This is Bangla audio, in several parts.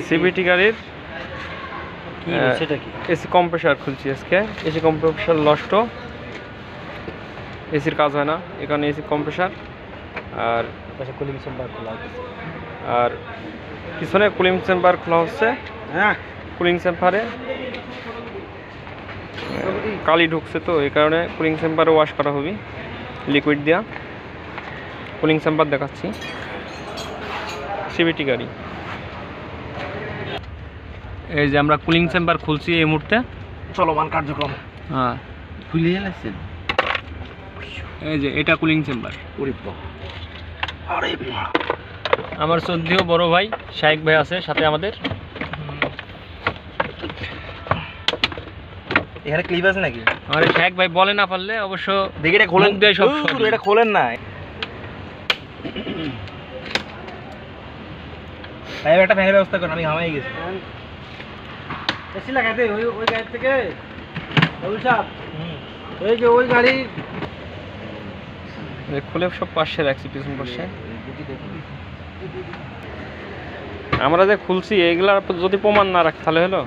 সিবিটি গাড়ির এসি কম্প্রেসার খুলছি আজকে। এসি কম্প্রেসার নষ্ট, এসির কাজ হয় না, এখানে এসি কম্প্রেসার আর কুলিং চেম্বার খোলা হচ্ছে, আর পিছনে কুলিং চেম্বার খোলা হচ্ছে। কুলিং চেম্বারে কালি ঢুকছে, তো এই কারণে কুলিং চেম্বারে ওয়াশ করা হবে লিকুইড দিয়া। কুলিং চেম্বার দেখাচ্ছি, সিবিটি গাড়ি। এই যে আমরা কুলিং চেম্বার খুলছি এই মুহূর্তে, চলমান কার্যক্রম। হ্যাঁ, খুলিয়ে লাগছে। এই যে এটা কুলিং চেম্বার। আমার শ্রদ্ধেয় বড় ভাই শাইক ভাই আছে সাথে আমাদের। এখানে ক্লিপ আছে নাকি? আরে শাইক ভাই বলে না পারলে অবশ্য দেখি এটা খোলেন, দেয় সব। এটা খোলেন না ভাই, একটা ফ্যানের ব্যবস্থা করেন, আমি হামাই গেছি। এসি লাগাতে ওই গাড়ি থেকে এই যে ওই গাড়ি খুলে সব পাশে রাখছি, পিছন পাশে। আমরা যে খুলছি এইগুলা যদি প্রমাণ না রাখি তাহলে হলো,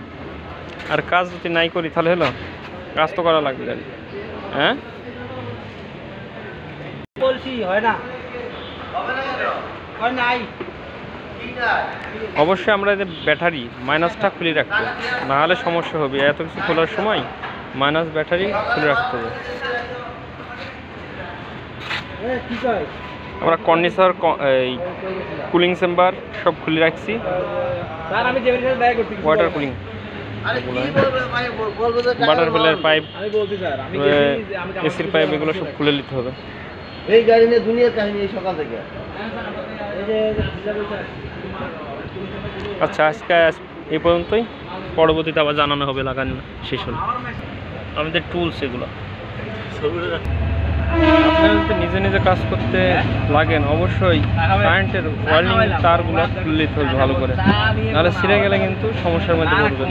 আর কাজ যদি নাই করি তাহলে হলো, কাজ তো করা লাগবে। হ্যাঁ বলছি হয় না, হয় নাই। অবশ্যই আমরা যে ব্যাটারি মাইনাসটা খুলে রাখবো, না হলে সমস্যা হবে। এত কিছু খোলার সময় মাইনাস ব্যাটারি খুলে রাখতে হবে। আমরা কন্ডেন্সার, এই কুলিং চেম্বার সব খুলে রাখছি। ওয়াটার কুলিং, বাটারফ্লাইয়ের পাইপ, এসির পাইপ, এগুলো সব খুলে নিতে হবে। এই গাড়ি নিয়ে দুনিয়ার কাহিনী এই সকাল থেকে। আচ্ছা, আজকে এই পর্যন্তই, পরবর্তীতে আবার জানানো হবে লাগানো শেষ হলে। আমাদের টুলস এগুলো। আপনারা যদি নিজে নিজে কাজ করতে লাগেন, অবশ্যই কারেন্টের ওয়ার্নিং তারগুলো খুলে নিতে হবে ভালো করে, নাহলে ছিঁড়ে গেলে কিন্তু সমস্যার মধ্যে পড়বেন।